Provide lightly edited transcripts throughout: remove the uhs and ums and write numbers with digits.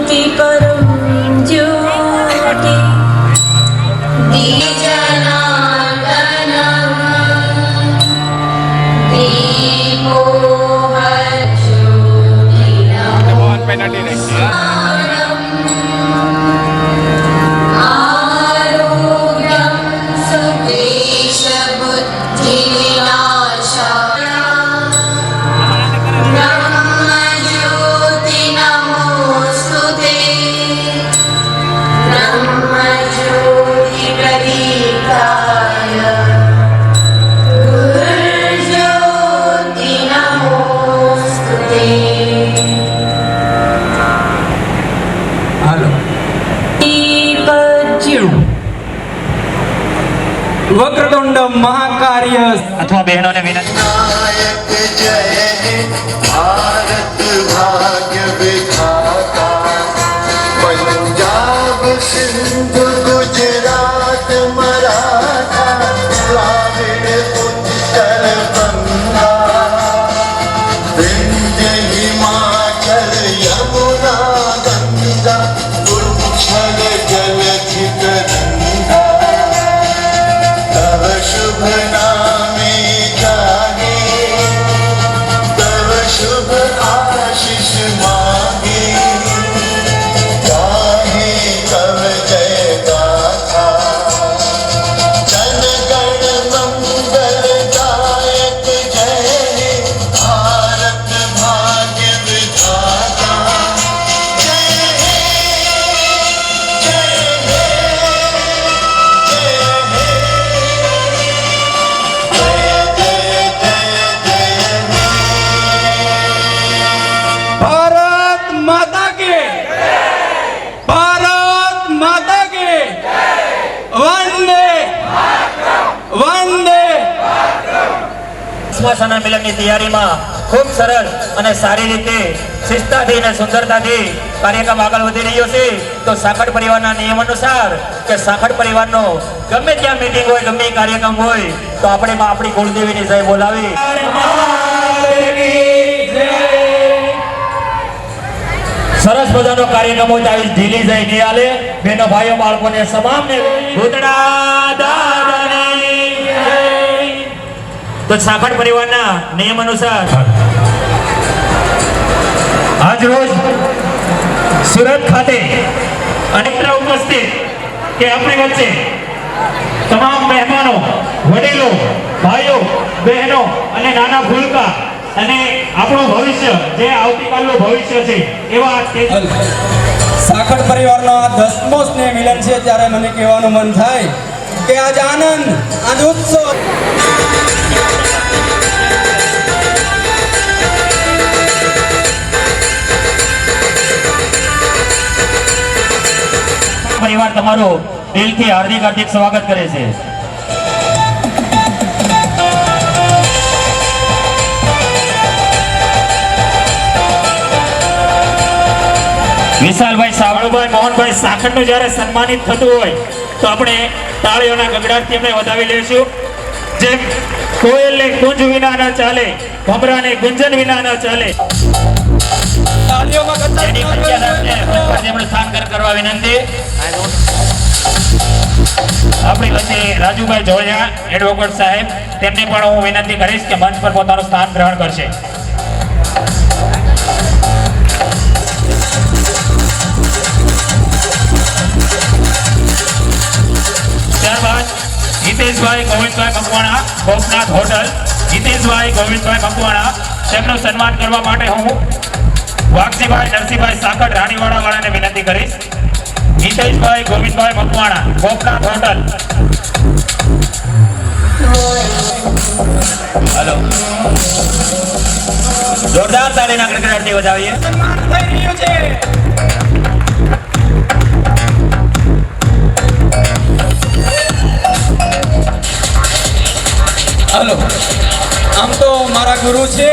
ज्योति परम ज्योति दीजनादनम दीपो आरोग्यम सुदेश बुद्धि विनाशा ब्रह्मज्योति नमोस्तुते ब्रह्मज्योति प्रदीप्ताय गुरुज्योति नमोस्तुते। वक्रतुंड महाकार्य अथवा बहनों ने विनंती नायक जय हे भारत भाग्य विधाता पंजाब सिंध गुजरात मराठा द्राविड़ उत्तर बंगा विंध्य हिमाचल यमुना गंगा उच्छल जलधि गंगा तव शुभ नामे जागे तव शुभ आशीष मांगे गाहे तव जय गाथा जन गण मंगल दायक जय हे भारत भाग्य विधाता जय हे जय हे जय हे भारत माता के भारत माता के वंदे वंदे સ્વાસના મિલનની તૈયારીમાં ખૂબ સરસ અને સારી રીતે શિસ્તતાથી અને સુંદરતાથી કાર્યક્રમ આગળ વધી રહ્યો છે. તો સાખડ પરિવારના નિયમ અનુસાર કે સાખડ પરિવારનો ગમે ત્યાં મીટિંગ હોય ગમે કાર્યક્રમ હોય તો આપણે આપણી કુળદેવીની જય બોલાવી સરસ મજાનો કાર્યક્રમ હોય આવી ઢીલી જય નહીં હાલે. બેનો ભાઈઓ બાળકોને તમામને ભૂતડા દાદાની જય. તો સાખડ પરિવારના નિયમ અનુસાર આજ રોજ સુરત ખાતે અનેક ઉપસ્થિત કે આપણી વચ્ચે તમામ મહેમાનો વડીલો ભાઈઓ બહેનો અને નાના ભૂલકા અને આપણું ભવિષ્ય જે આવતીકાલનું ભવિષ્ય છે એવા સાખડ પરિવારનો આ 10મો સ્નેહ મિલન છે ત્યારે મને કહેવાનું મન થાય કે આજ આનંદ આજ ઉત્સવ પરિવાર તમારો દિલથી હાર્દિક હાર્દિક સ્વાગત કરે છે. વિશાલભાઈ સાવળભાઈ મોહનભાઈ સાખડનું જ્યારે સન્માનિત થતું હોય તો આપણે તાળીઓના ગગડાટથી એમને વધાવી લઈશું. જેમ કોયલને ગુંજ વિના ન ચાલે ભમરાને ગુંજન વિના ન ચાલે તાળીઓમાં એની મર્યાદાને તેમણે સ્થાન કરવા વિનંતી. આપણી વચ્ચે રાજુભાઈ જોડિયા એડવોકેટ સાહેબ તેમને પણ હું વિનંતી કરીશ કે મંચ પર પોતાનું સ્થાન ગ્રહણ કરશે. ત્યારબાદ હિતેશભાઈ ગોવિંદભાઈ મકવાણા ગોપનાથ હોટલ હિતેશભાઈ ગોવિંદભાઈ મકવાણા તેમનું સન્માન કરવા માટે હું વાઘજીભાઈ નરસિંહભાઈ સાકડ રાણીવાડા વાળાને વિનંતી કરીશ. હિતેશભાઈ ગોવિંદભાઈ મકવાણા ગોપનાથ હોટલ. હેલો જોરદાર તાળીના ગડગડાટથી વધાવીએ. થઈ રહ્યું છે. હલો આમ તો મારા ગુરુ છે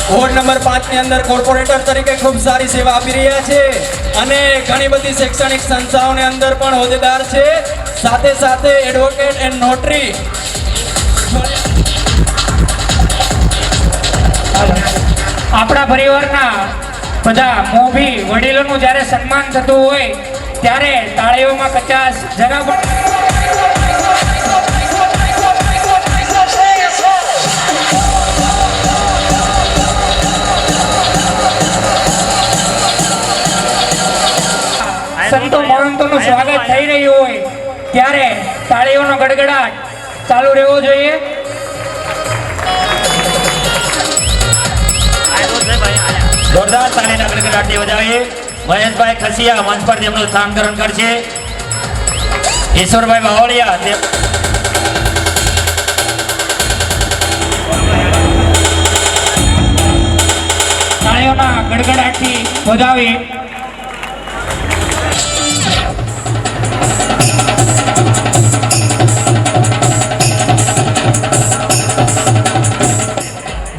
વોર્ડ નંબર 5 ની અંદર કોર્પોરેટર તરીકે ખૂબ સારી સેવા આપી રહ્યા છે અને ઘણી બધી શૈક્ષણિક સંસ્થાઓની અંદર પણ હોદ્દેદાર છે. સાથે સાથે એડવોકેટ એન્ડ નોટરી આપણા પરિવારના બધા મોભી વડીલોનું જ્યારે સન્માન થતું હોય ત્યારે તાળીઓમાં કચાશ જરા પણ સંતો મહંતોનું સ્વાગત થઈ રહ્યું હોય ત્યારે તાળીઓનો ગડગડાટ ચાલુ રહેવો જોઈએ. જોરદાર તાળીના ગડગડાટથી વધાવીએ. મહેશભાઈ ખસિયા મંચ પર તેમનું સ્થાન ગ્રહણ કરશે. ઈશ્વરભાઈ બાવળિયા તાળીઓના ગડગડાટથી વધાવી.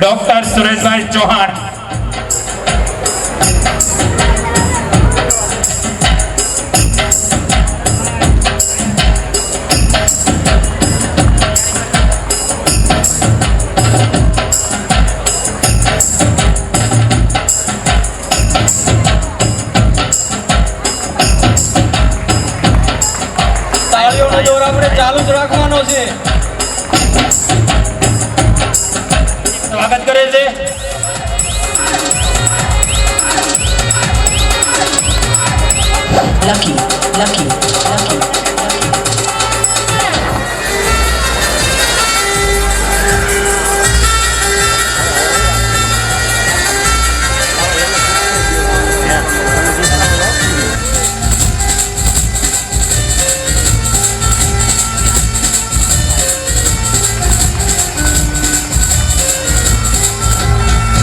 ડોક્ટર સુરેશભાઈ ચૌહાણ. તાળીઓનો દોર આપણે ચાલુ જ રાખવાનો છે. સ્વાગત કરે છે. lucky.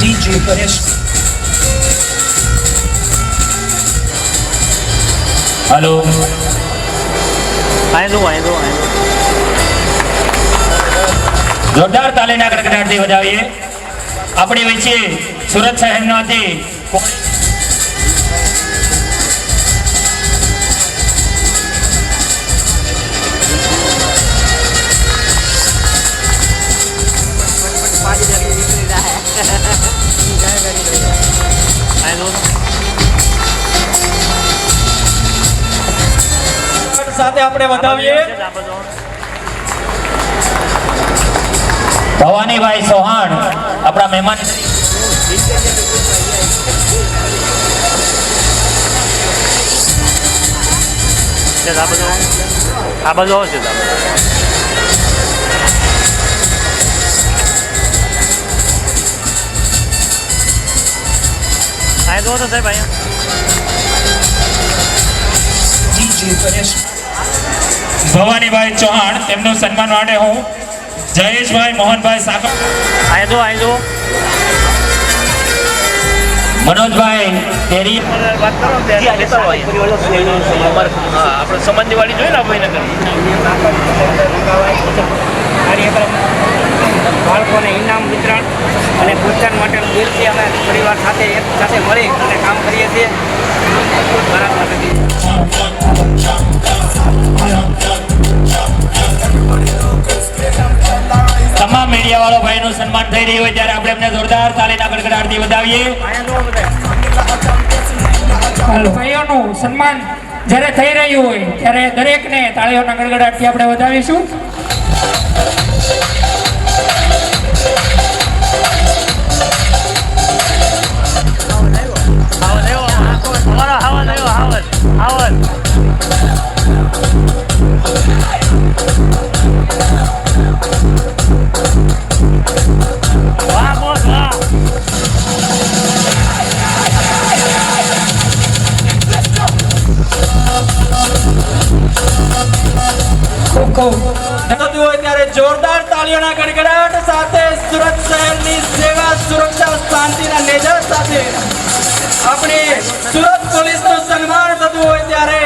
DJ Paresh. હલો. જોરદાર તાલીના ગડગડાટથી વધાવીએ. આપણી વચ્ચે સુરત શહેરમાંથી સાથે આપણે વધાવીએ. ભવાનીભાઈ ચૌહાણ આપણા મહેમાન. આ બાજુ આવશે. આ જો તો સાહેબ અહીંયા DJ Paresh. ભવાનીભાઈ ચૌહાણ તેમનું સન્માન માટે હું જયેશભાઈ મોહનભાઈ સાકર. આ જો મનોજભાઈ તેરી. વાત કરો આપણે સમાજની વાડી જોઈએ ને ભાઈનગર કાર્યક્રમ બાળકોને ઇનામ વિતરણ અને પ્રોત્સાહન માટે દિલથી અમે પરિવાર સાથે એક સાથે મળી અને કામ કરીએ છીએ. ભારત માતા કી તમામ મીડિયા વાળો ભાઈનું સન્માન થઈ રહ્યું હોય ત્યારે આપણે એમને જોરદાર તાલીના ગડગડાટથી વધાવીએ. ભાઈઓનું સન્માન જ્યારે થઈ રહ્યું હોય ત્યારે દરેકને તાળીઓના ગડગડાટથી આપણે વધાવીશું. થતું હોય ત્યારે જોરદાર તાળીઓના ગડગડાટ સાથે સુરત શહેરની સેવા સુરક્ષા શાંતિના નેજા સાથે આપણી સુરત પોલીસનું સન્માન થતું હોય ત્યારે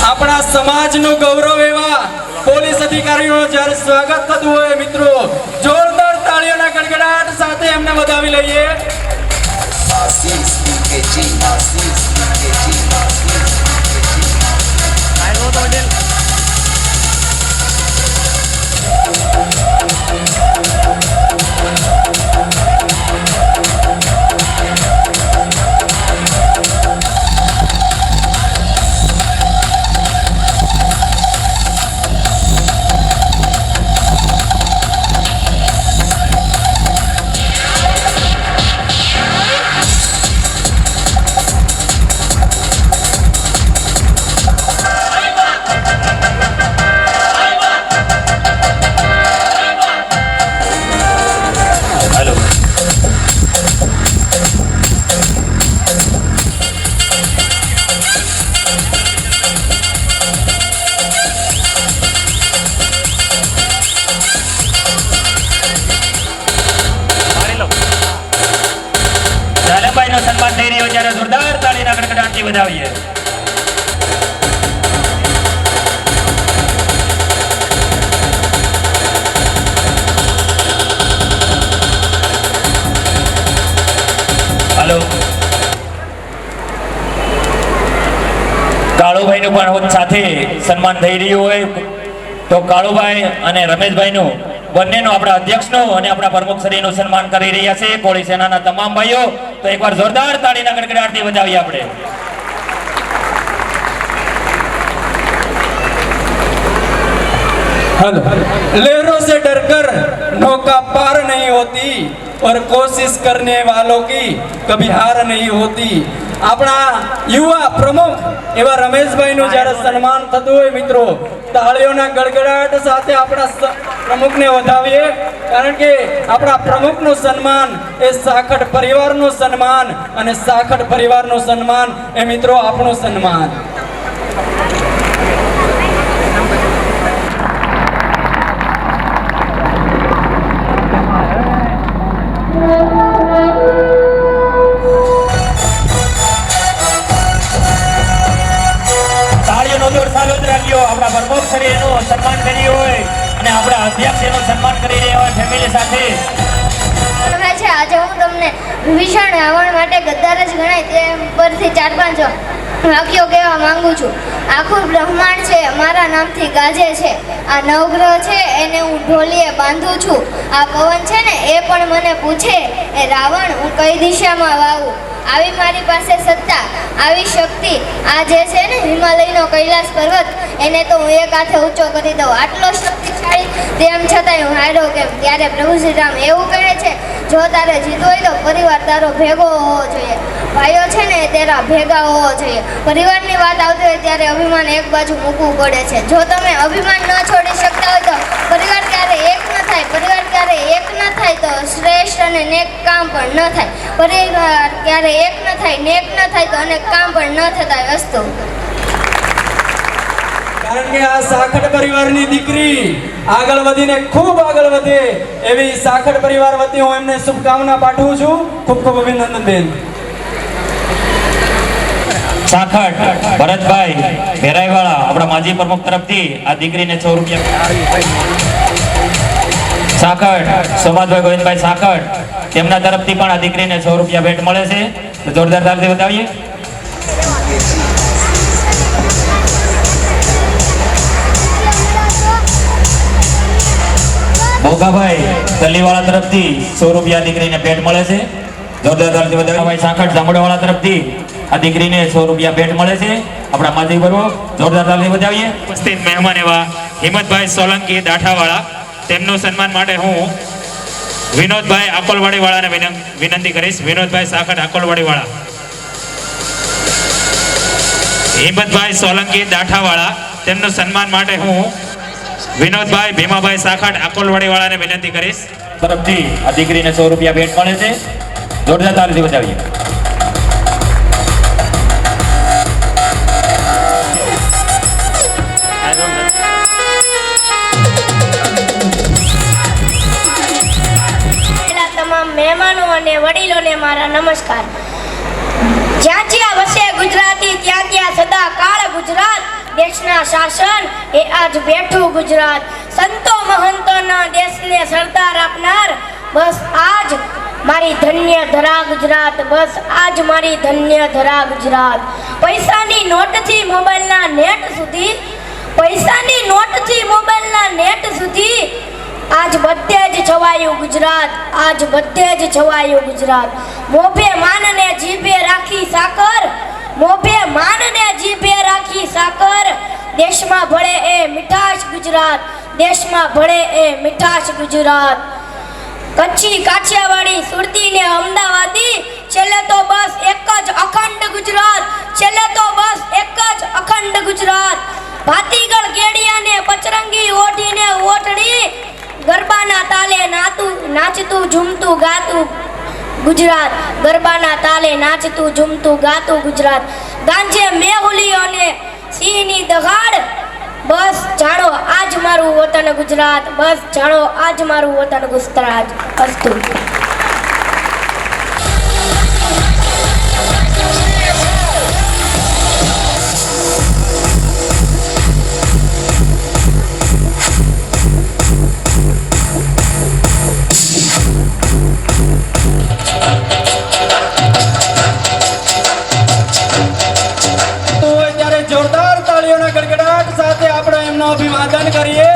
આપણા સમાજનું ગૌરવ એવા પોલીસ કર્મચારીઓનું જ્યારે સ્વાગત થતું હોય મિત્રો, જોરદાર તાળીઓના ગડગડાટ સાથે એમને વધાવી લઈએ. ઝાલમભાઈનું સન્માન થઈ રહ્યું ત્યારે જોરદાર તાળીના ગડગડાટથી વધાવીએ. હાલો, કાળુભાઈનું પણ સાથે સન્માન થઈ રહ્યું હોય તો કાળુભાઈ અને રમેશભાઈનું બંનેનું આપણા અધ્યક્ષનું અને આપણા પ્રમુખશ્રીનું સન્માન કરી રહ્યા છે કોળી સેનાના તમામ ભાઈઓ. તો એકવાર જોરદાર તાળીના ગડગડાટથી વધાવીએ આપણે. हेलो, लहरों से डरकर नौका पार नहीं होती और कोशिश करने वालों की कभी हार नहीं होती. આપણા યુવા પ્રમુખ એવા રમેશભાઈનું જ્યારે સન્માન થતું હોય મિત્રો, તાળીઓના ગડગડાટ સાથે આપણા પ્રમુખને વધાવીએ. કારણ કે આપણા પ્રમુખનું સન્માન એ સાખડ પરિવારનું સન્માન, અને સાખડ પરિવારનું સન્માન એ મિત્રો આપણું સન્માન. આપણા પ્રમુખશ્રીનું સન્માન કર્યું હોય અને આપણા અધ્યક્ષનું સન્માન કરી રહ્યા હોય ફેમિલી સાથે. આજે હું તમને વિભીષણ રાવણ માટે ગદ્દાર જ ગણાય તે પરથી 4-5 વાક્યો કહેવા માંગુ છું. આખું બ્રહ્માંડ છે મારા નામથી ગાજે છે, આ નવગ્રહ છે એને હું ઢોલીએ બાંધું છું, આ પવન છે ને એ પણ મને પૂછે એ રાવણ હું કઈ દિશામાં વાવું. આવી મારી પાસે સત્તા, આવી શક્તિ, આ જે છે ને હિમાલયનો કૈલાસ પર્વત એને તો હું એક હાથે ઊંચો કરી દઉં. આટલો શક્તિશાળી તેમ છતાંય હું હાર્યો કેમ? ત્યારે પ્રભુ શ્રી રામ એવું કહે છે, જો તારે જીતવું હોય તો પરિવાર તારો ભેગો હોવો જોઈએ, ભાઈઓ છે ને તેરા ભેગા હોવો જોઈએ. પરિવારની વાત આવતી હોય ત્યારે અભિમાન એક બાજુ મૂકવું પડે છે. જો તમે અભિમાન ન છોડી શકતા હોય તો પરિવાર ક્યારે એક ન થાય, પરિવાર ક્યારે એક ન થાય તો શ્રેષ્ઠ અને નેક કામ પણ ન થાય. પરિવાર ક્યારે એક ન થાય, નેક ન થાય તો અનેક કામ પણ ન થતા. વસ્તુ કારણ કે આ સાખડ પરિવારની દીકરી આગળ વધીને ખૂબ આગળ વધે એવી સાખડ પરિવાર વતી હું એમને શુભકામના પાઠવું છું. ખૂબ ખૂબ અભિનંદન બેન. સાખડ ભરતભાઈ ભેરાઈવાળા આપણા માજી પ્રમુખ તરફથી આ દીકરીને 100 રૂપિયા. સાખડ સોમાદભાઈ ગોવિંદભાઈ સાખડ તેમના તરફથી પણ આ દીકરીને 100 રૂપિયા ભેટ મળે છે. તો જોરદાર તાળીથી વધાવીએ. ભોગાભાઈ તલીવાળા તરફથી 100 રૂપિયા દીકરીને ભેટ મળે છે. જોરદાર તાળીથી વધાવીએ. ભાઈ સાખડ જામડાવાળા તરફથી આ દીકરીને 100 રૂપિયા ભેટ મળે છે. આપણા માજી પર્વ જોરદાર તાળીથી વધાવીએ. ઉપસ્થિત મહેમાન એવા હિંમતભાઈ સોલંકી દાઠાવાળા, તેમનું સન્માન માટે હું વિનોદભાઈ આકોલવાડીવાળાને વિનંતી કરીશ. વિનોદભાઈ સાખડ આકોલવાડીવાળા, હિંમતભાઈ સોલંકી દાઠાવાળા, તેમનું સન્માન માટે હું વિનોદભાઈ ભીમાભાઈ સાખડ આકોલવાડીવાળાને વિનંતી કરીશ. તરફથી આ દીકરીને 100 રૂપિયા ભેટ મળે છે. જોરદાર તાળીથી વધાવીએ. મહેમાનો અને વડીલોને મારા નમસ્કાર. જ્યાં જ્યાં વસે ગુજરાતી ત્યાં ત્યાં સદા કાળ ગુજરાત, દેશના શાસન એ આજ બેઠું ગુજરાત. સંત વતન દેશને સરદાર આપનાર, બસ આજ મારી ધન્ય ધરા ગુજરાત, બસ આજ મારી ધન્ય ધરા ગુજરાત. પૈસાની નોટથી મોબાઈલના નેટ સુધી, પૈસાની નોટથી મોબાઈલના નેટ સુધી, આજ બધે જ છવાયું ગુજરાત, આજ બધે જ છવાયું ગુજરાત. મોભે માનને જીભે રાખી સાકર, મોભે માનને જીભે રાખી સાકર, દેશમાં ભળે એ મીઠાશ ગુજરાત, દેશમાં ભળે એ મીઠાશ ગુજરાત. કચ્છી, કાઠિયાવાડી, સુરતી ને અમદાવાદી, છેલ્લે તો બસ એક જ અખંડ ગુજરાત, છેલ્લે તો બસ એક જ અખંડ ગુજરાત. ભાતીગળ કેડિયા ને પચરંગી ઓઢીને ઓઢડી, ગરબાના તાલે નાચતું ઝૂમતું ગાતું ગુજરાત, ગરબાના તાલે નાચતું ઝૂમતું ગાતું ગુજરાત. ગાંજે મેહુલી અને સિંહની દગાડ, બસ જાણો આજ મારું વતન ગુજરાત, બસ જાણો આજ મારું વતન ગુજરાત. અસ્તુ. જોરદાર તાળીઓના ગડગડાટ સાથે આપણે એમનું અભિવાદન કરીએ.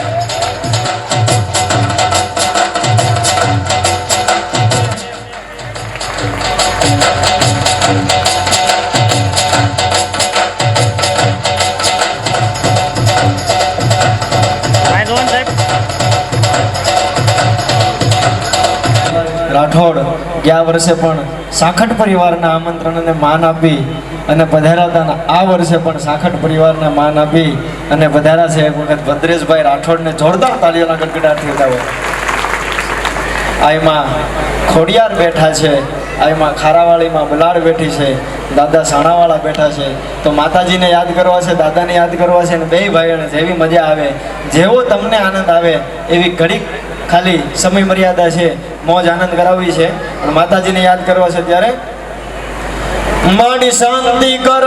રાઠોડ ગયા વર્ષે પણ સાખટ પરિવારના આમંત્રણને માન આપી અને પધાર્યા હતા. આ વર્ષે પણ સાખટ પરિવારને માન આપી અને પધાર્યા છે. એક વખત ભદ્રેશભાઈ રાઠોડને જોરદાર તાળીઓના ગડગડાટથી વધાવો. આ એમાં ખોડિયાર બેઠા છે, આ એમાં ખારાવાળીમાં બલાડ બેઠી છે, દાદા સાણાવાળા બેઠા છે. તો માતાજીને યાદ કરવા છે, દાદાને યાદ કરવા છે, અને બે ભાઈઓને જેવી મજા આવે, જેવો તમને આનંદ આવે એવી ઘડીક ખાલી સમય મર્યાદા છે, મોજ આનંદ કરાવવી છે. અને માતાજીને યાદ કરવા છે ત્યારે માડી શાંતિ કરણ,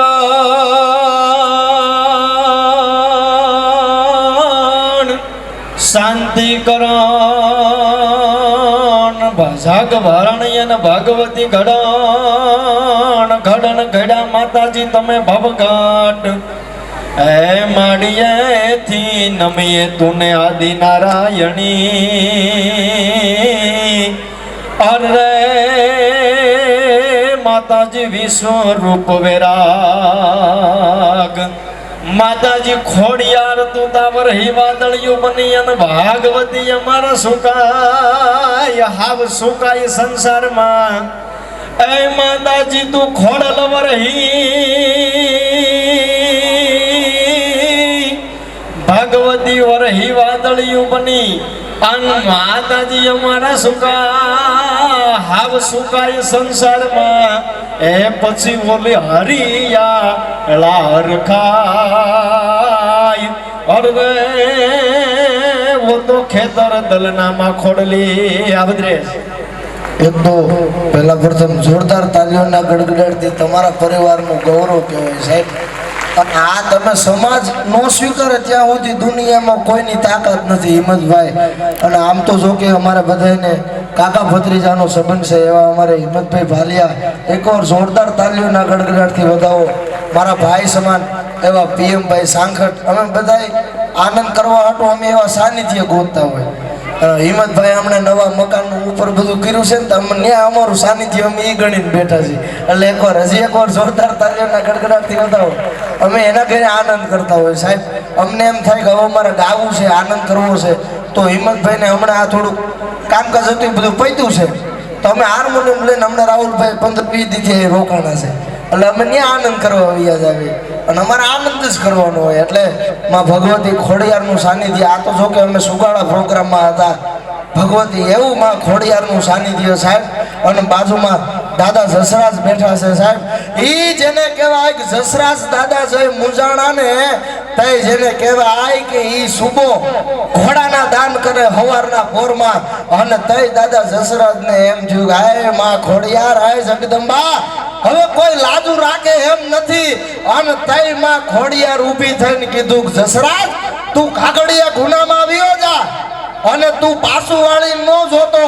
શાંતિ કરણ, ભાજાગ ભરણયન ભાગવતી ઘડણ, ઘડણ ઘડા માતાજી તમે ભવઘાટ. હે માડીએથી નમીએ તુને આદિ નારાયણી, અરે માતાજી વિશ્વરૂપ વેરાગ. માતાજી ખોડિયાર તું તાવર હિવાદળિયું બની અને ભાગવતી અમારા સુકાય, હાવ સુકાય સંસારમાં. એ માતાજી તું ખોડલ વરહી, ભાગવતી વરહી વાદળિયું બની અન માતાજી અમારા સુકા, હાવ સુકાય સંસારમાં. એ પછી બોલે હરિયા લાર ખાય, અરે વો તો ખેતર દલનામાં ખોડલી. આ બદ્રેશ એક તો પહેલા પ્રથમ જોરદાર તાલીઓના ગડગડાટથી તમારા પરિવારનું ગૌરવ કહેવાય સાહેબ. અને આ તમે સમાજ નો સ્વીકારે ત્યાં સુધી દુનિયામાં કોઈની તાકાત નથી હિંમતભાઈ. અને આમ તો જો કે અમારે બધાને કાકા ભત્રીજાનો સંબંધ છે એવા અમારે હિંમતભાઈ ભાલિયા, એકવાર જોરદાર તાલીઓના ગડગડાટથી વધાવો. મારા ભાઈ સમાન એવા પીએમભાઈ સાંખટ, અમે બધાય આનંદ કરવા હાટું અમે એવા સાનિધ્ય ગોતતા હોય. હિંમતભાઈ હમણાં નવા મકાનનું ઉપર બધું કર્યું છે ને, તો અમને અમારું સાનિધ્ય અમે એ ગણીને બેઠા છીએ. એટલે હજી એકવાર જોરદાર તાલીઓના ગડગડાટથી વધાવો. અમે એના ઘરે આનંદ કરતા હોય સાહેબ. અમને એમ થાય કે હવે અમારે ગાવું છે, આનંદ કરવો છે, તો હિંમતભાઈને હમણાં આ થોડુંક કામકાજ હતું બધું પૈતું છે, તો અમે હાર્મોનિયમ લઈને હમણાં રાહુલભાઈ 15-20 દીથી રોકાણા છે. એટલે અમે ત્યાં આનંદ કરવા વ્યાજ આવી અને અમારે આનંદ જ કરવાનો હોય. એટલે માં ભગવતી ખોડિયારનું સાનિધ્ય. આ તો જો કે અમે સુગાળા પ્રોગ્રામમાં હતા, ભગવતી એવું માં ખોડિયારનું સાનિધ્ય સાહેબ. અને બાજુમાં દાદા જસરાજ બેઠા છે સાહેબ. ઈ જેને કહેવાય કે જસરાજ દાદા છે મુંજાણા ને, તઈ જેને કહેવાય કે ઈ સુબો ઘોડાના દાન કરે હવારના પોરમાં. અને તઈ દાદા જસરાજને એમ થયું કે હાય માં ખોડિયાર, હાય જગદંબા, હવે કોઈ લાજુ રાખે એમ નથી. અને તઈ માં ખોડિયાર ઊભી થઈને કીધું કે જસરાજ તું કાગડિયા ગુનામાં આવ્યો જા. અને તું પાછું વાળી ન જોતો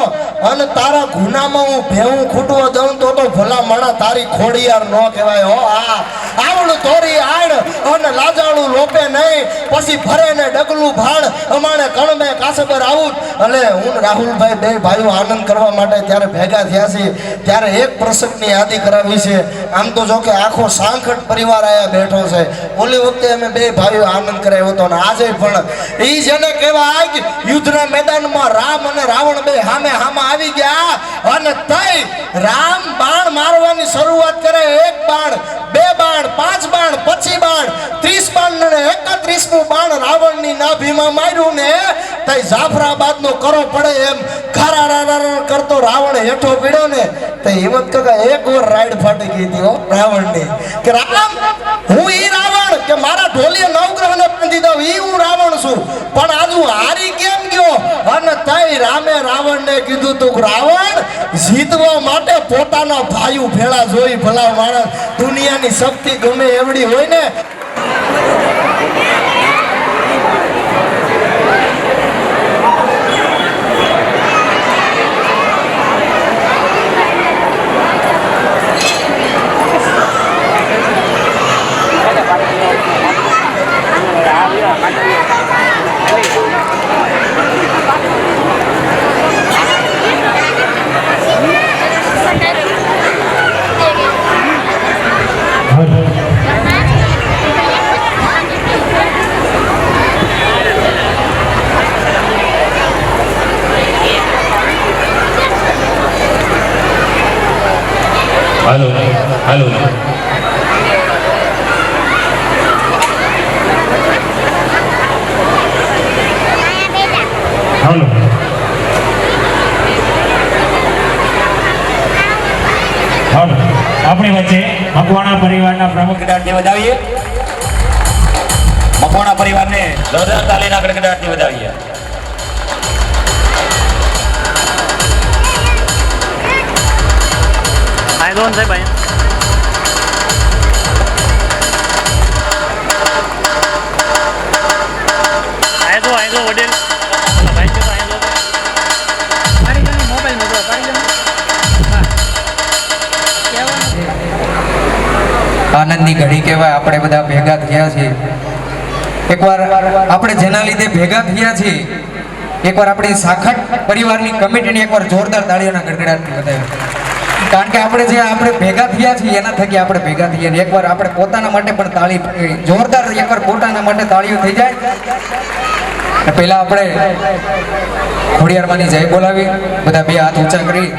અને તારા ગુનામાં હું ભેવું ખૂટવા દઉં તો ભલા મણા તારી ખોડિયાર ન કહેવાય હો. આ આવડું તોરી આડ અને લાજાળું લોપે નહીં પછી ભરે ને ડગલું ભાણ અમાણે કણમે કાસબર આવું. એટલે હું રાહુલભાઈ બે ભાઈઓ આનંદ કરવા માટે ત્યારે ભેગા થયા છે ત્યારે એક પ્રસંગની યાદી કરાવી છે. આમ તો જો કે આખો સાંખટ પરિવાર આયા બેઠો છે. ઓલી વખતે અમે બે ભાઈઓ આનંદ કરાવ્યો હતો ને આજે પણ ઈ જેને કહેવાય કે યુદ્ધના મેદાનમાં રામ અને રાવણ બે હામે હામાં આવી ગયા અને તઈ રામ બાણ મારવાની શરૂઆત કરે. એક બાણ, બે બાણ, 5 બાણ, પછી બાણ, 30 બાણ ને 31મું બાણ રાવણની નાભીમાં માર્યું ને તઈ જાફરાબાદનો કરો પડે એમ ખારા કરતો રાવણ હેઠો પીડ્યો ને તઈ હિંમત કાકા એક વાર રાઈડ ફાટી ગઈ હતી હો રાવણની કે રામ હું ઈ રાવણ કે મારા ઢોલીએ નવગ્રહને બાંધી દઉં ઈ હું રાવણ છું પણ આજુ હારી કેમ ગયો અને તઈ રામે રાવણને કીધું તું રાવણ જીતવા માટે પોતાના ભાઈઓ ભેળા જોઈ ભલા માણસ દુનિયાની શક્તિ ગમે એવડી હોય ને. હાલો હાલો હાલો હાલો આપણી વચ્ચે મકવાણા પરિવારના પ્રમુખ ગડાટથી વધાવીએ. મકવાણા પરિવારને જોરદાર તાલીના ગડગડાટથી વધાવીએ. दोन साहेब आहे जो वडील मोबाईल આનંદની ઘડી કહેવાય. આપણે બધા ભેગા થયા છીએ. એકવાર આપણે જેના લીધે ભેગા થયા છીએ એકવાર આપણી સાખટ પરિવારની કમિટીની એકવાર જોરદાર તાળીઓના ગડગડાટથી વધાવ્યો. કારણ કે આપણે ભેગા થયા છીએ એના થકી આપણે ભેગા થઈએ ને એકવાર આપણે પોતાના માટે પણ તાળી જોરદાર એકવાર પોતાના માટે તાળીઓ થઈ જાય. પહેલા આપણે ખોડિયારમાંની જય બોલાવી બધા બે હાથ ઊંચા કરી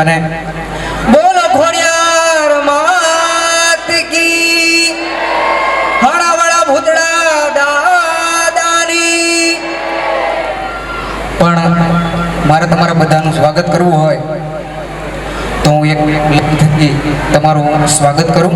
અને બોલો ખોડિયાર માત કી હળાવળા ભૂતળા દાદાની. પણ મારે તમારા બધાનું સ્વાગત કરવું હોય તો હું એક થકી તમારું સ્વાગત કરું.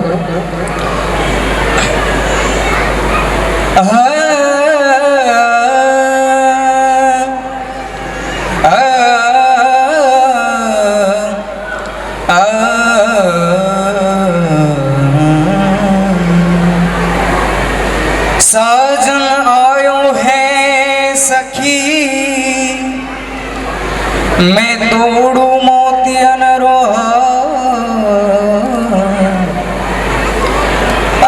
साजन आयो है सखी मैं तोड़ू मोतियन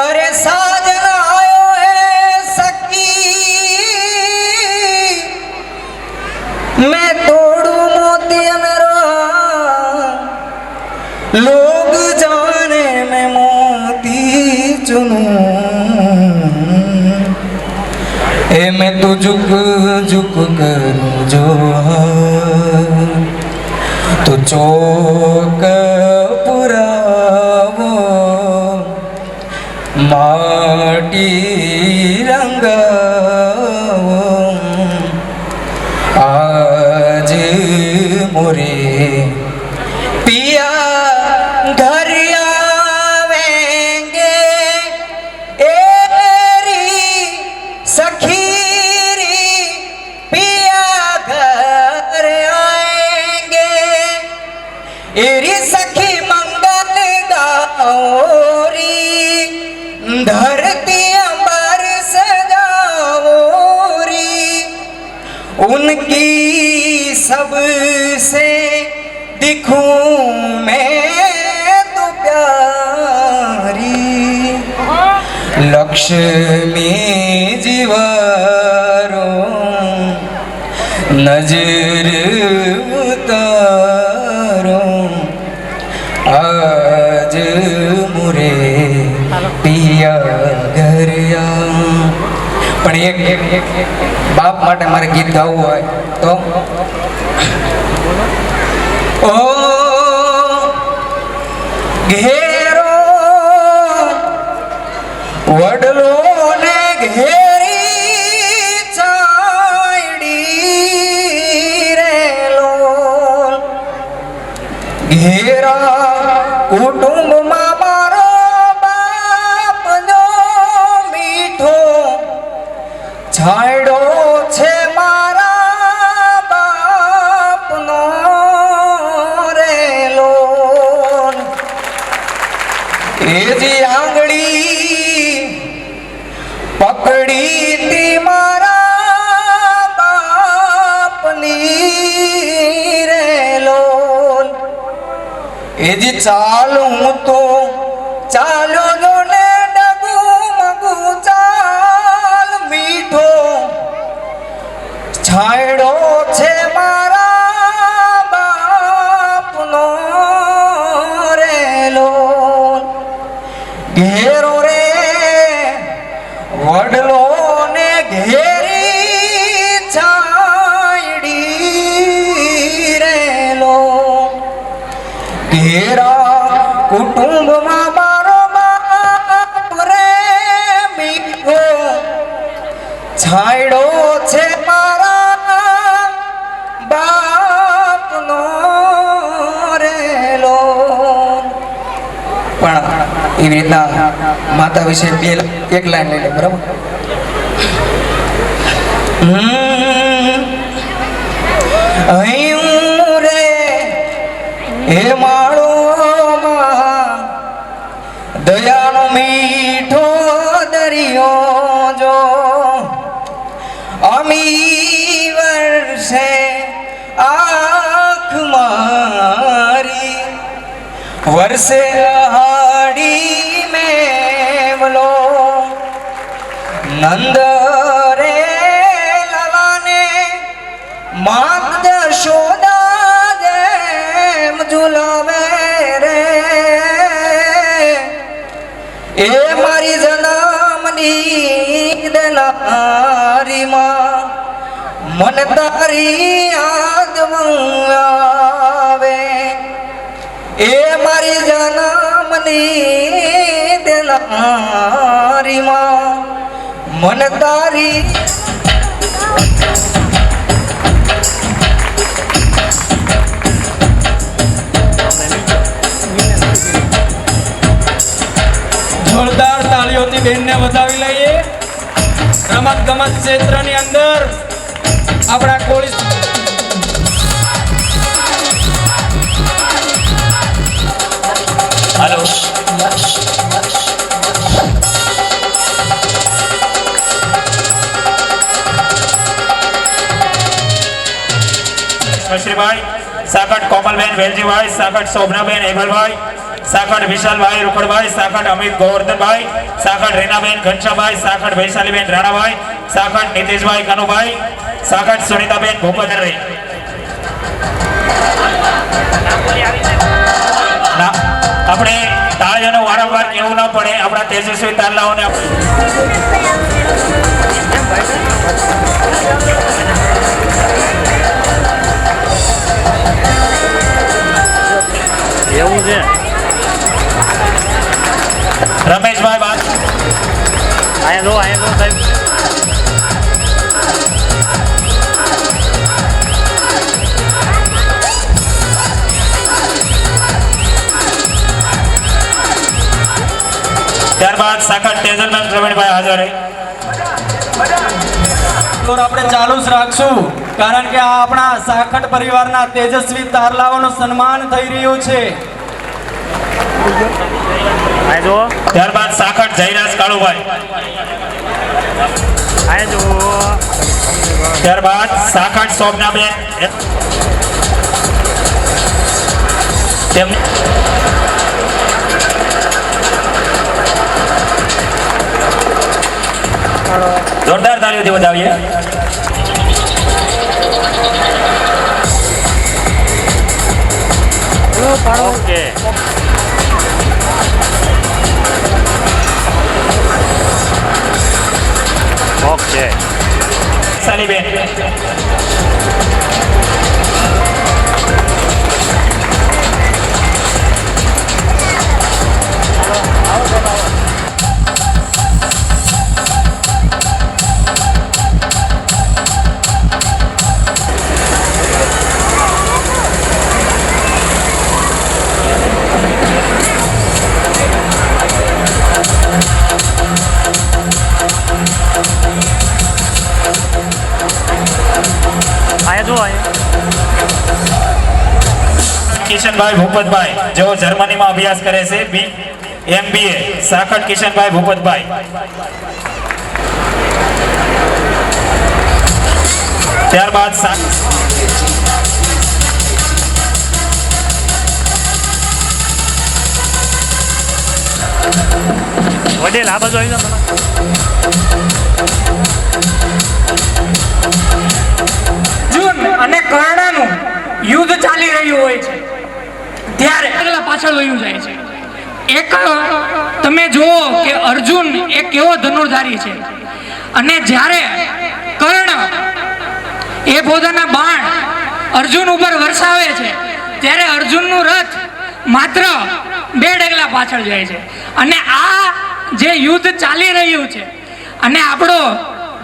अरे साजन आयो है सखी मैं तोड़ू मोतियन लोग जाने मैं मोती चुनूं ए मैं तो झुक झुक करूं जो तो चौक पुरावो माटी रंगावो आज मोरे पिया घर आवेंगे एरी सखीरी पिया घर आएंगे एरी सखी मंगल गाओरी धरती अंबर सजाओरी उनकी सबसे दिखूं मैं तो प्यारी लक्ष्मी जीवरो नजर उतारो आज मुरे पिया ઘરિયા પણ એક બાપ માટે મારે ગીત ગાવું હોય તો ઓ ઘેરો વડલો ને ઘેરી ચાયડી રેલો ઘેરા કુટુંબમાં મારો બાપ નો મીઠો છાયડો છે મારા બાપનો રેલો એ જી આંગળી પકડી તી મારા બાપની રેલો એ જી ચાલું તો ચાલ્યો જો ને ડગુ મગુ ચાલ મીઠો છાયડો છે મારા બાપનો રેલો ઘેરો રે વડલો ને ઘેરી છાયડી રેલો ઘેરા કુટુંબમાં મારો બાપ રે મીઠો છાયડો છે મારા બાપનો રેલો પણ એવી રીતના માતા વિશે એક લાઈન લઈ લે બરાબર અહીં રે હે માળોમાં દયાનો મીઠો દરિયો જો અમી વર્ષે આંખ મારી વર્ષે હાડી મેમલો નંદ રે લાલાને માત જશોદા જેમ ઝુલાવે રે એ મારી જન્મની દલારીમાં મન તારી યાદ આવે એ મારી જન્મની દલારીમાં મન તારી જોરદાર તાળીઓથી બેનને વધાવી લઈએ રમત ગમત ક્ષેત્રની અંદર આપણા કોળી हेलो श्रीभाई साकट कोमलबेन वेलजीभाई साकट शोभनाबेन एभलभाई साकट विशालभाई रुखड़भाई साकट अमित गोवर्धनभाई साकट रीनाबेन घनश्यामभाई साकट वैशालीबेन राणाभाई साकट नितेशभाई कनुभाई साकट सुनीताबेन भूपतरे આપણે તાળીઓનો વારંવાર કેવું ન પડે આપણા તેજસ્વી તારલાઓને એવું છે રમેશભાઈ બાદ આયા લો સાહેબ ત્યારબાદ સાકટ તેજલબેન પ્રવીણભાઈ હાજર આપણે ચાલુ જ રાખશું કારણ કે આ આપણા સાખટ પરિવારના તેજસ્વી તારલાઓનું સન્માન થઈ રહ્યું છે ત્યારબાદ સાકટ જયરાજ કાળુભાઈ આ જો ત્યારબાદ સાખટ શોભનાબેન તેમ જોરદાર તાળીઓથી વધાવીએ. ઓકે ઓકે સાલીબેન કિશનભાઈ ભૂપતભાઈ જેઓ જર્મનીમાં અભ્યાસ કરે છે MBA સાખટ કિશનભાઈ ભૂપતભાઈ. ત્યારબાદ વડેલ આ બાજુ આવી જાઓ તમે. અર્જુન અને કર્ણનું યુદ્ધ ચાલી રહ્યું હોય છે ત્યારે આગળ પાછળ વયું જાય છે. એક તમે જુઓ કે અર્જુન એક કેવો ધનુર્ધારી છે અને જ્યારે કર્ણ એ પોતાના બાણ અર્જુન ઉપર વરસાવે છે ત્યારે અર્જુનનું રથ માત્ર 2 ડગલા પાછળ જાય છે. અને આ જે યુદ્ધ ચાલી રહ્યું છે અને આપણો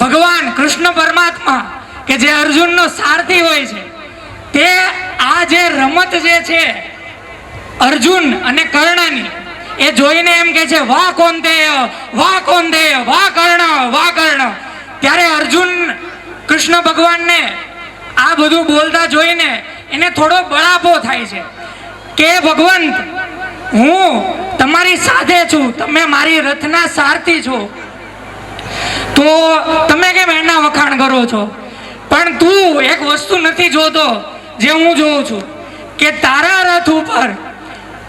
ભગવાન કૃષ્ણ પરમાત્મા કે જે અર્જુનનો સારથી હોય છે તે આ જે રમત જે છે અર્જુન અને કર્ણની એ જોઈને એમ કે છે વાહ કૌંતેય વાહ કૌંતેય વાહ કર્ણ. ત્યારે અર્જુન કૃષ્ણ ભગવાનને આ બધું બોલતા જોઈને એને થોડો બળાપો થાય છે કે ભગવંત હું તમારી સાથે છું, તમે મારી રથના સારથી છો, તો તમે કેમ એના વખાણ કરો છો? પણ તું એક વસ્તુ નથી જોતો જે હું જોઉં છું કે તારા રથ ઉપર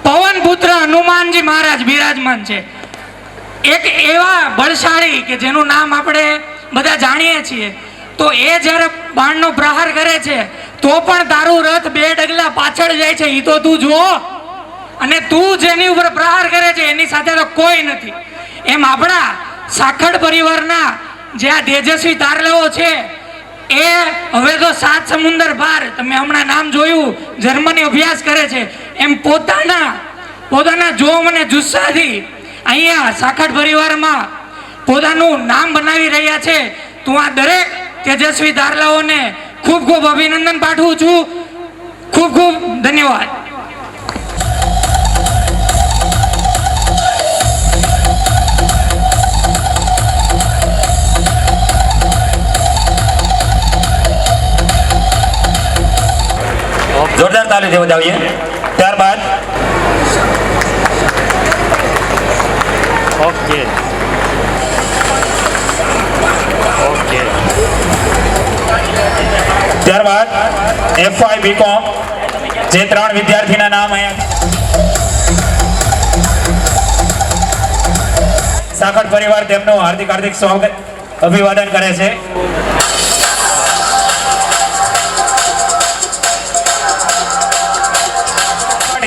પવન પુત્ર હનુમાનજી મહારાજ બિરાજમાન છે. એક એવા બળશાળી કે જેનું નામ આપણે બધા જાણીએ છીએ. તો એ જ્યારે બાણનો પ્રહાર કરે છે તો પણ તારું રથ 2 ડગલા પાછળ જાય છે. એ તો તું જુઓ. અને તું જેની ઉપર પ્રહાર કરે છે એની સાથે તો કોઈ નથી. એમ આપણા સાખડ પરિવારના જે આ તેજસ્વી તારલાઓ છે એ હવે તો 7 સમુંદર પાર, તમે હમણાં નામ જોયું, જર્મની અભ્યાસ કરે છે. એમ પોતાના જોમ અને જુસ્સાથી અહીંયા સાખડ પરિવારમાં પોતાનું નામ બનાવી રહ્યા છે. તો આ દરેક તેજસ્વી તારલાઓને ખૂબ ખૂબ અભિનંદન પાઠવું છું. ખૂબ ખૂબ ધન્યવાદ. જોરદાર તાલીથી વધાવીએ. ત્યારબાદ ઓકે ઓકે ત્યારબાદ FY BCom જે 3 વિદ્યાર્થીના નામ અહીંયા સાખડ પરિવાર તેમનું હાર્દિક સ્વાગત અભિવાદન કરે છે.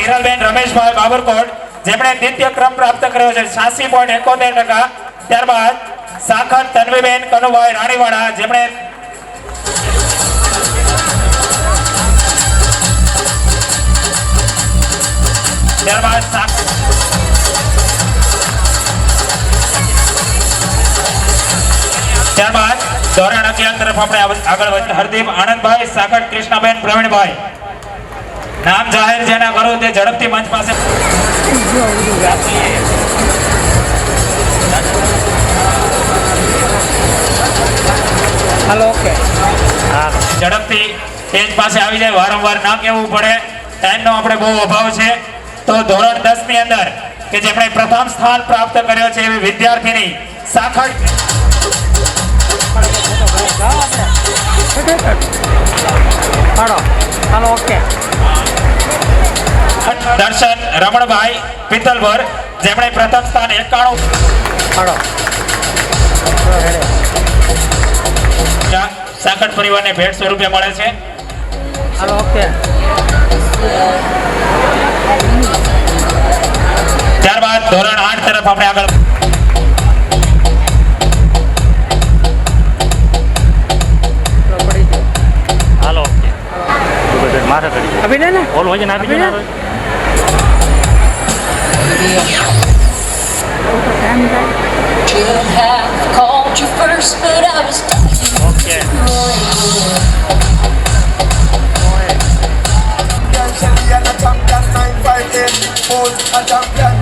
હિરલબેન રમેશભાઈ બાબરકોટ જેમણે દ્વિતીય ક્રમ પ્રાપ્ત કર્યો છે 86.71%. ત્યારબાદ સાખર તન્વીબેન કનુભાઈ રાણીવાડા જેમણે ત્યારબાદ ધોરણ 11 તરફ આપણે આગળ વધીએ. હરદીપ આનંદભાઈ, સાખર કૃષ્ણબેન પ્રવીણભાઈ. નામ જાહેર જેના કરો તે ઝડપથી મંચ પાસે હાલો. ઓકે હા ઝડપથી સ્ટેજ પાસે આવી જાય. વારંવાર ના કહેવું પડે, ટાઈમનો આપણે બહુ અભાવ છે. તો ધોરણ 10 ની અંદર કે જેમણે પ્રથમ સ્થાન પ્રાપ્ત કર્યો છે એવી વિદ્યાર્થીની સાખર પાડો હાલો ઓકે દર્શન રમણભાઈ પિત્તલવર જેમણે પ્રથમ સ્થાન 91 પાડો સાકટ પરિવારને ભેટ સ્વરૂપે મળે છે. હાલો ઓકે ત્યારબાદ ધોરણ 8 તરફ આપણે આગળ હાલો ઓકે મારે કરી આપી દે ને ઓલ વજન આપી દે Should have called you first, but I was okay champion 958 hold a champion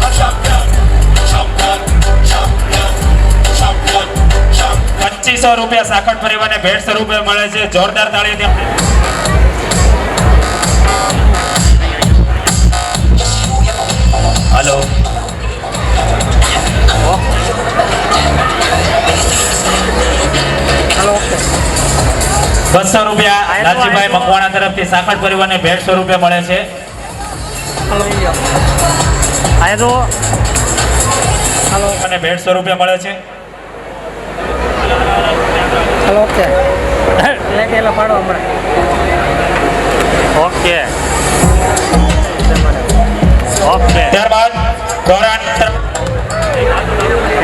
a champion 2500 રૂપિયા સાકટ પરિવારને ભેટ સ્વરૂપે મળે છે. જોરદાર તાળીઓથી હલો 200 રૂપિયા લાલજીભાઈ મકવાણા તરફથી સાકટ પરિવારને ભેટ સ્વરૂપે મળે છે. આયા તો હાલો અને ભેટ સ્વરૂપે મળે છે. હાલો ઓકે એક એલા પાડો હમણાં ઓકે ઓકે ત્યારબાદ ધોરણ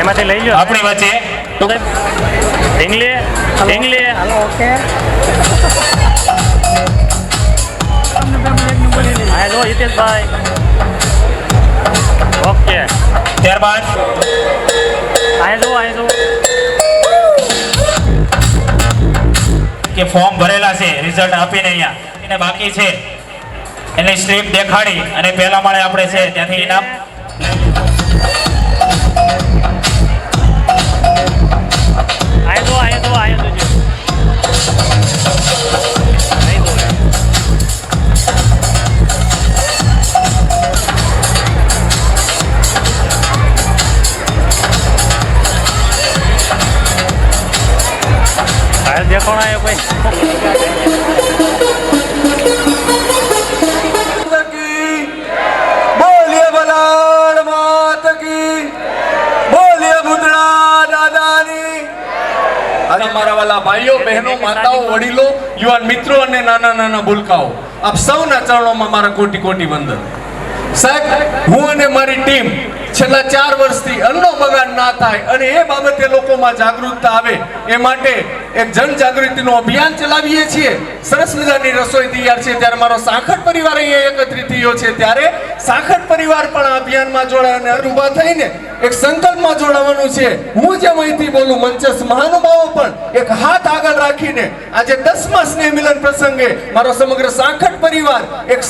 એમાંથી લઈ લો આપણી વચ્ચે ઇંગ્લી હાલો ઓકે આયા જો હિતેશભાઈ ઓકે ત્યારબાદ આયા જો કે ફોર્મ ભરેલા છે રિઝલ્ટ આપીને અહીંયા એને બાકી છે એની સ્લીપ દેખાડી અને પહેલા માળે આપણે છે ત્યાંથી ઇનામ આયા તો દેખો ના ભાઈ બોલીએ બલાડ માત કી બોલીએ ભૂતળા દાદાની. અને મારા વાલા ભાઈઓ બહેનો માતાઓ વડીલો યુવાન મિત્રો અને નાના નાના ભૂલકાઓ આપ સૌના ચરણોમાં મારા કોટી કોટી વંદન. સાહેબ હું અને મારી ટીમ છેલ્લા 4 વર્ષથી અન્નનો બગાડ ના થાય અને એ બાબતે લોકોમાં જાગૃતતા આવે એ માટે એક જનજાગૃતિનું અભિયાન ચલાવીએ છીએ. સરસ મજાની રસોઈ તૈયાર છે ત્યારે મારો સાખટ પરિવાર અહીંયા એકત્રિત થયો છે ત્યારે સાખટ પરિવાર પણ આ અભિયાનમાં જોડાય અને ઉભા થઈને એક સંકલ્પમાં જોડાવાનું છે. હું જે માહિતી બોલું મંચસ્થ મહાનુભાવો પણ એક હાથ આગળ રાખીને આજે 10મા સ્નેહ મિલન પ્રસંગે મારો સમગ્ર સાખટ પરિવાર એક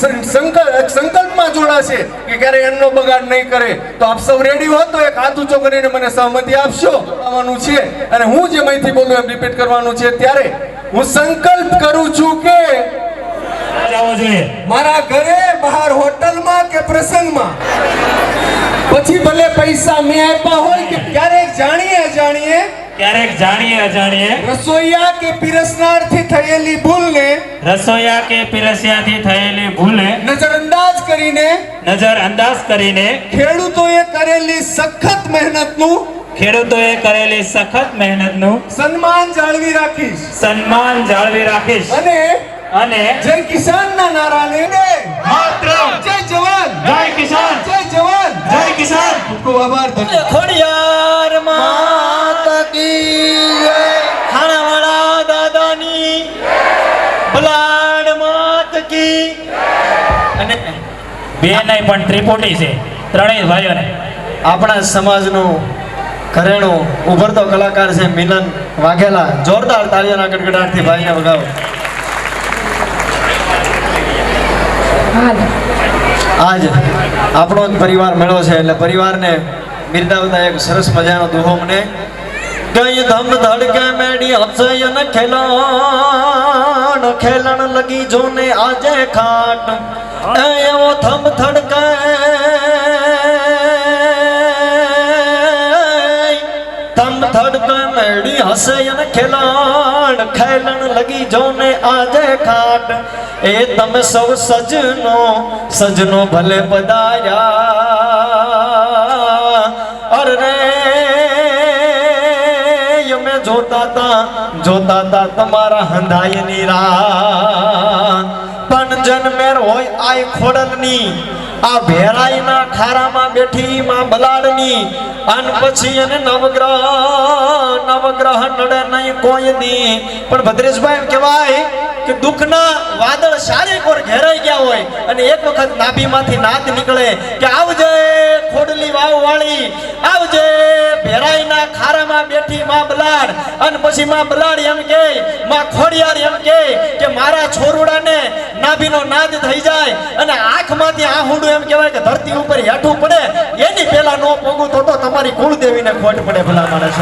સંકલ્પમાં જોડાશે કે ક્યારેય અન્નનો બગાડ નહીં કરે. તો આપ સૌ રેડી હો તો એક હાથ ઊંચો કરીને મને સહમતિ આપશો. આવવાનું છે અને હું જે માહિતી બોલું એમ રિપીટ કરવાનું છે. ત્યારે હું સંકલ્પ કરું છું કે મારા ઘરે બહાર હોટલમાં કે પ્રસંગમાં પછી ભલે પૈસા મેં આપ્યા હોય કે ક્યારેક જાણીએ અજાણીએ રસોઈયા કે પીરસનારથી થયેલી ભૂલને નજરઅંદાજ કરીને ખેડૂતોએ કરેલી સખત મહેનતનું સન્માન જાળવી રાખીશ અને જય કિસાનના નારાને માત્ર જય જવાન જય કિસાન ખૂબ ખૂબ આભાર. ખોડિયાર માત કી જય ખાણાવાળા દાદાની બલાડ માત કી. અને બે નહીં પણ ત્રિપુટી છે ત્રણેય ભાઈઓને આપણા સમાજનું ઘરેણું ઉભરતો કલાકાર છે મિલન વાઘેલા. જોરદાર તાળીઓના ગડગડાટથી ભાઈને વગાવો. આજ આપણો જ પરિવાર મળ્યો છે એટલે પરિવારને બિરદાવતા એક સરસ મજાનો દુહો મને કઈ ધમ ધડકે મેડી હસયન ખેલણ લગી જોને આજે ખાટ એવો ધમ ધડકે મેડી નહીં હસે અને ખેલણ ખેલણ લગી જો ને આજે ખાટ એ તમે સૌ સજનો સજનો ભલે પધાર્યા અરે રે અમે જોતા તા તમારા હંધાયની રાત પણ જન્મેર હોય આય ખોડલની આ ભેરાઈના ખારામાં બેઠી માં બલાડની અન પછી અને નવગ્રહ નડે નહીં કોઈ દી પણ ભદ્રેશભાઈ એમ કહેવાય કે દુઃખના વાદળ સારે કોર ઘેરાઈ ગયા હોય અને એક વખત નાભીમાંથી નાદ નીકળે કે આવજે ખોડલી વાવ વાળી આવજે ભેરાઈના ખારામાં બેઠી માં બલાડ અને પછી માં બલાડ એમ કે માં ખોડિયાર એમ કે મારા છોરુડાને નાભીનો નાદ થઈ જાય અને આંખમાંથી આહુડું એમ કહેવાય કે ધરતી ઉપર હેઠું પડે એની પહેલા નો પોગું તો તમારી કુળદેવીને ખોટ પડે ભલા માણસ.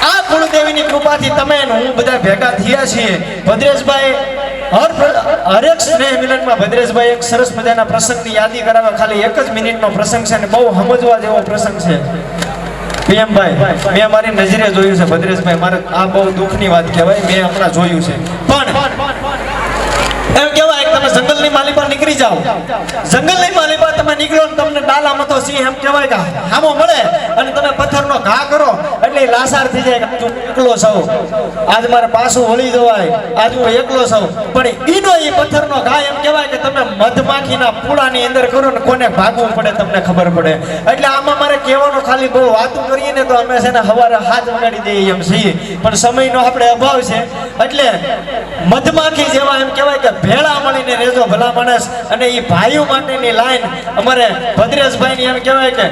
આ કુળદેવીની કૃપાથી તમે હું બધા ભેગા થયા છીએ. ભદ્રેશભાઈ હરેક સ્નેહ મિલનમાં ભદ્રેશભાઈ એક સરસ મજાના પ્રસંગની યાદી કરાવે. ખાલી 1 જ મિનિટનો પ્રસંગ છે અને બહુ સમજવા જેવો પ્રસંગ છે. પીએમભાઈ મેં મારી નજરે જોયું છે ભદ્રેશભાઈ, મારે આ બહુ દુઃખની વાત કહેવાય, મેં હમણાં જોયું છે. પણ એમ કહેવાય તમે જંગલની માલી પર નીકળી જાઓ, જંગલની માલી પર તમે નીકળો ને તમને ડાલામાં તો સિંહ એમ કહેવાય કે હામો મળે અને તમે પથ્થરનો ઘા કરો એટલે લાસાર થઈ જાય કે તું એકલો છો, આજ મારે પાછું વળી જવાય, આજ હું એકલો છું. પણ ઈનો એ પથ્થરનો ઘા એમ કહેવાય કે તમે મધમાખીના પૂળાની અંદર કરો ને કોને ભાગવું પડે તમને ખબર પડે. એટલે આમાં મારે કહેવાનું ખાલી બહુ વાતું કરીએ ને તો અમે છે ને સવારે હાથ વગાડી દઈએ એમ છીએ, પણ સમયનો આપણે અભાવ છે. એટલે મધમાખી જેવા એમ કહેવાય કે ભેળા મળીને રહેજો ભલા માણસ. અને એ ભાઈઓ માટેની લાઈન અમારે ભદ્રેશભાઈની એમ કહેવાય કે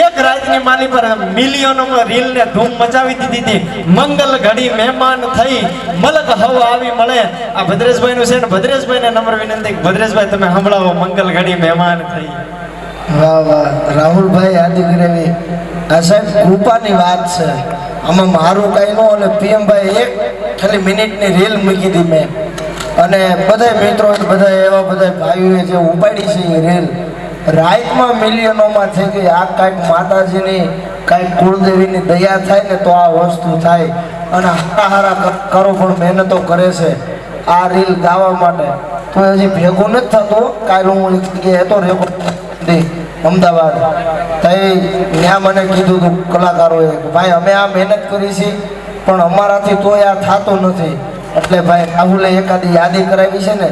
એક રાતની માલી પર મિલિયનોમાં રીલને ધૂમ મચાવી દીધી હતી. મંગલ ઘડી મહેમાન થઈ મલક હવા આવી મળે. આ ભદ્રેશભાઈનું છે ને ભદ્રેશભાઈને નમ્ર વિનંતી, ભદ્રેશભાઈ તમે સંભળાવો મંગલ ઘડી મહેમાન થઈ. વાહ વાહ રાહુલભાઈ યાદી કરેવી આ સાહેબ કૃપાની વાત છે. આમાં મારું કઈ ન અને પીએમભાઈ એક ખાલી મિનિટની રીલ મૂકી હતી મેં અને બધા મિત્રો બધા એવા બધા ભાઈઓએ જે ઉપાડી છે એ રીલ રાતમાં મિલિયનોમાં થઈ ગઈ. આ કાંઈક માતાજીની કાંઈક કુળદેવીની દયા થાય ને તો આ વસ્તુ થાય. અને હારા કરો પણ મહેનતો કરે છે આ રીલ ગાવા માટે. તો હજી ભેગું નથી થતું. કાલે હું એક જગ્યાએ હતો રેકોર્ડ અમદાવાદ, ત્યાં મને કીધું હતું કલાકારોએ કે ભાઈ અમે આ મહેનત કરી છે પણ અમારાથી તોય આ થતું નથી. એટલે ભાઈ રાહુલે એકાદી યાદી કરાવી છે ને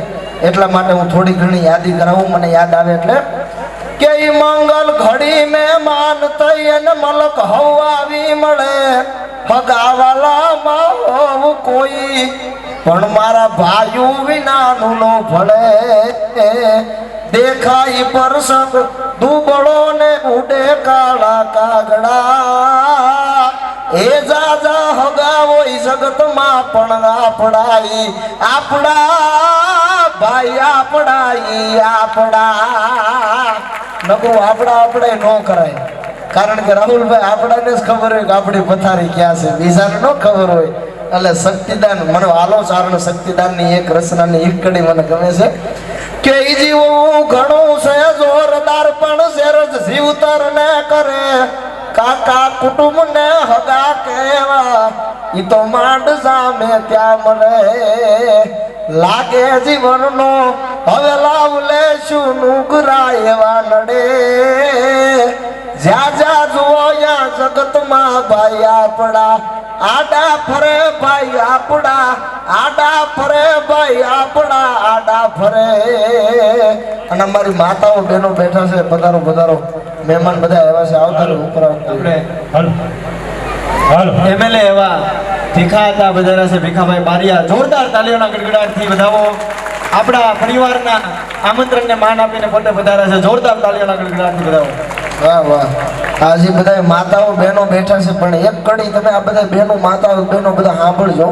એટલા માટે હું થોડી ઘણી યાદી કરાવું, મને યાદ આવે એટલે કે ઈ મંગલ ઘડી મહેમાન થઈ અને મલક હવાવી મળે હગાવાલામાં હોવું કોઈ પણ મારા ભાઈઓ વિનાનું નો ભળે. દેખાય પ્રસંગ દુબળો ને ઉડે કાળા કાગડા એ જાજા હગાવો જગતમાં પણ આપડાઈ આપડા ભાઈ આપડાઈ આપડા નકરું આપડા આપણે ન કરાય. કારણ કે રાહુલભાઈ આપડાને જ ખબર હોય કે આપણી પથારી ક્યાં છે, બીજાને ન ખબર હોય. એટલે શક્તિદાન મને આલો ચારણ શક્તિદાનની એક રચનાની એક કડી મને ગમે છે કે જીવું ઘણું છે જોરદાર પણ શેરજ જીવતર ને કરે કાકા કુટુંબ ને હગા કેવા ઈ તો માંડ સામે ત્યાં મળે લાગે જીવનનો હવે લાવ લેશું નુગરા એવા નડે જ્યાં જ્યાં જુઓ યા જગતમાં ભાઈ આપડા આડા ફરે ભાઈ આપડા આડા ફરે ભાઈ આપડા આડા ફરે. અને અમારી માતાઓ બહેનો બેઠા છે, પધારો પધારો, મહેમાન બધા આવ્યા છે, આવતા ઉપર આપણે એમએલએ એવા ભીખા હતા બધા છે, ભીખાભાઈ બારિયા. જોરદાર તાલીઓના ગડગડાટથી વધાવો આપણા પરિવારના આમંત્રણને માન આપીને પોતે પધાર્યા છે. જોરદાર તાલીઓના ગડગડાટથી વધાવો. વાહ વાહ. આજે બધા માતાઓ બહેનો બેઠા છે પણ એક કડી તમે આ બધા બહેનો માતાઓ બહેનો બધા સાંભળજો.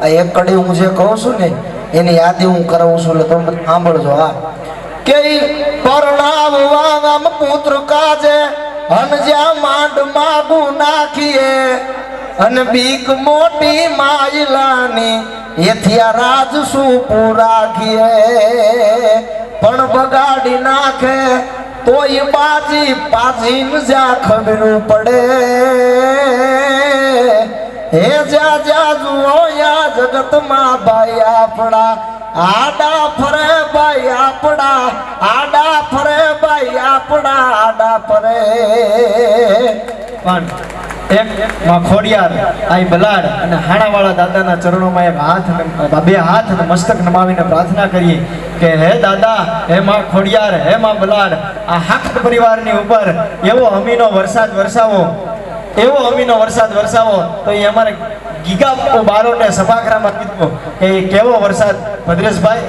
આ એક કડી હું જે કહું છું ને એની યાદી હું કરાવું છું એટલે તમે સાંભળજો. હા કે પરણાવવા આમ પુત્ર કાજે અન જ્યાં માંડ માગું નાખીએ અને બીક મોટી માયલાની એથિયા રાજ શું રાખીએ પણ બગાડી નાખે તો એ બાજી પાછી ન જા ખબરું પડે હે જ્યાં જ્યાં જુઓ યા જગતમાં ભાઈ આપણા આડા ફરે ભાઈ આપણા આડા ફરે ભાઈ આપણા આડા ફરે પણ એક માં ખોડિયાર આઈ બલાડ અને હાણાવાળા દાદાના ચરણોમાં એક હાથ બે હાથ અને મસ્તક નમાવીને પ્રાર્થના કરીએ કે હે દાદા હે માં ખોડિયાર હે માં બલાડ આ હાકત પરિવારની ઉપર એવો અમીનો વરસાદ વરસાવો એવો અમીનો વરસાદ વરસાવો તો એ અમારે ગીગા બારોને સભાગૃહમાં કીધું કે કેવો વરસાદ ભદ્રેશભાઈ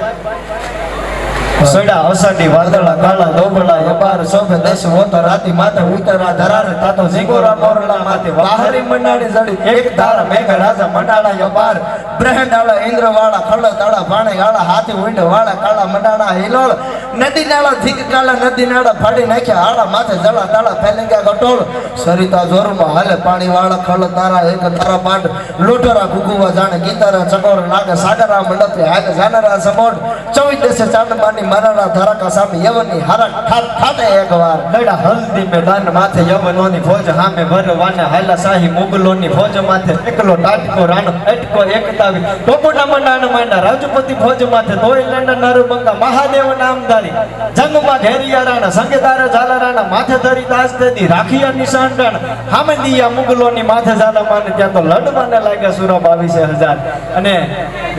સોડા અસાડી વાદળા કાળા દોબળા યબાર શોભે દેશ હોતો રાતી માથે ઉતરા ધરાર તાતો જીગોરા મોરલા માથે વાહરી મંડાણી જડી એક ધારા મેઘ રાજા મંડાળા યબાર બ્રહ્મડાળા ઇન્દ્રવાળા ખળતાળા ભાણે ગાળા હાથી ઉંડ વાળા કાળા મંડાણા હિલોળ નદી નાળા ધીક કાળા નદી નાળા ફાડી નાખ્યા હાડા માથે જળા તાળા ફેલિંગા ગટોળ સરિતા જોરમાં હાલે પાણી વાળા ખળ તારા એક તારા પાટ લોટરા ગુગુવા જાણે ગીતારા ચકોર લાગે સાગરા મંડપે હાલે જાનરા સમોટ 24 દેશે ચાંદમાની મારાના ધરાકા સામે યવનની હારા ઠાટે એકવાર લડા હલ્દી મેદાન માથે યવનોની ફોજ સામે ભરવાને હાલા શાહી મુગલોની ફોજ માથે એકલો ટાટકો રાણો એટકો એકતાવી ટોપોટા મંડાણ માંડા રાજપૂતી ફોજ માથે ધોઈ લેંડા નરબંગા મહાદેવ નામધારી જંગમાં ઘેરિયા રાણા સંગેદાર ઝાલરાના માથે ધરી દાસ દેદી રાખિયા નિશાન રાણ હામદિયા મુગલોની માથે ઝાલા માને ત્યાં તો લડવાને લાગ્યા સુરા 22,000 અને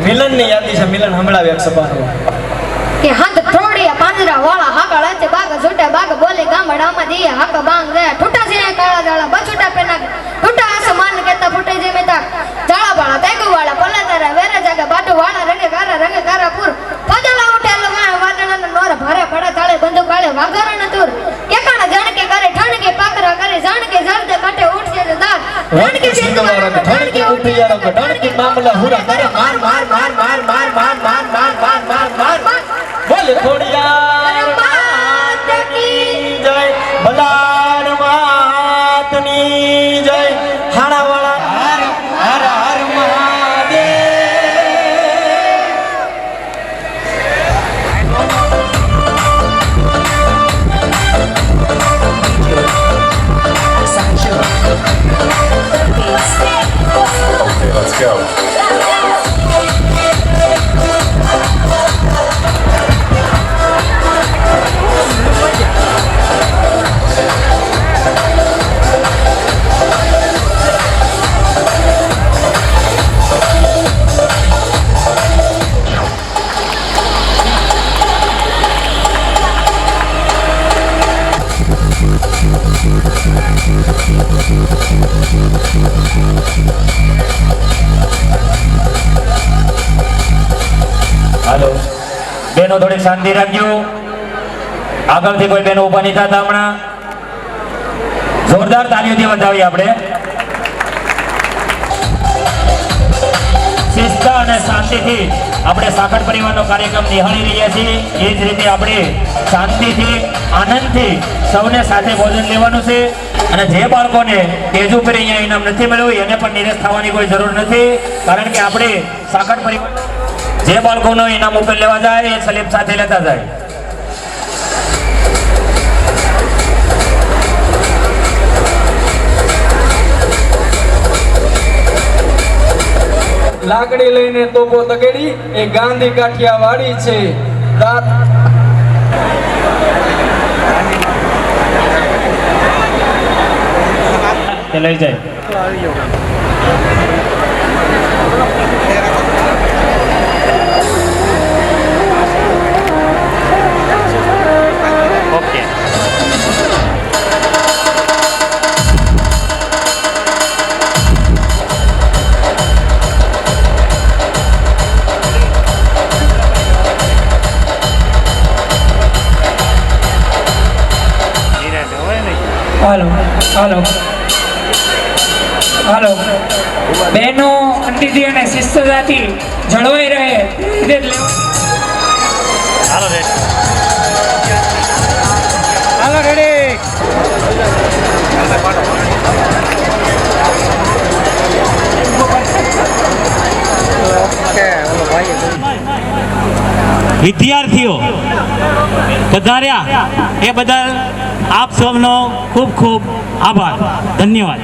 મિલનની યાદી છે મિલન હમણાં એક સભાનો કે હાથ થોડિયા પાંદરા વાળા હાકળ હાથે બાગ છૂટા બાગ બોલે ગામડામાં દિયા હાક બાંગ રે ઠુટા છે કાળા જાળા બછુટા પેના ઠુટા આસમાન કેતા ફૂટે જે મેતા જાળા બાળા તેગુ વાળા પલ્લાતારા વેરા જાગા બાટુ વાળા રંગે કારા પૂર ફજલા ઉઠેલો વાદળાનો નોર ભારે પડે તાળે બંદૂક કાળે વાઘરણ તુર કેકાણા જણકે કરે ઠણકે પાકરા કરે જાણકે જરદે કાટે ઉઠશે જે દાર ઠણકે સિંધવાળા ઠણકે ઉઠિયારો ઠણકે મામલા હુરા કરે માર માર માર માર માર માર માર માર માર માર માર બોલે ખોડિયાર માત કી જય બલાડ માતની જય હાણાવાળા હર હર હર મહાદેવ Let's go. હાલો બેનો થોડી શાંતિ રાખજો આગળથી કોઈ બેનો ઉભા નહીં થતા હમણાં જોરદાર તાળીઓથી વધાવીએ આપણે શિસ્ત અને શાંતિથી આપણે સાકર પરિવારનો કાર્યક્રમ નિહાળી રહ્યા છીએ એ જ રીતે આપણે શાંતિથી આનંદથી સૌને સાથે ભોજન લેવાનું છે અને જે બાળકોને તેજ ઉપર અહીંયા ઇનામ નથી મળ્યું એને પણ નિરાશ થવાની કોઈ જરૂર નથી કારણ કે આપણે સાકર પરિવાર જે બાળકોનો ઇનામ ઉપર લેવા જાય એ સ્લીપ સાથે લેતા જાય લાકડી લઈને તોપો તગેડી એ ગાંધી કાઠિયાવાડી છે દાંત લઈ જાય હાલો હાલો હાલો બહેનો અંતિથી અને શિસ્તતાથી જળવાઈ રહે હાલો રેડી ઓકે ભાઈ વિદ્યાર્થીઓ પધાર્યા એ બદલ આપ સૌનો ખૂબ ખૂબ આભાર. ધન્યવાદ.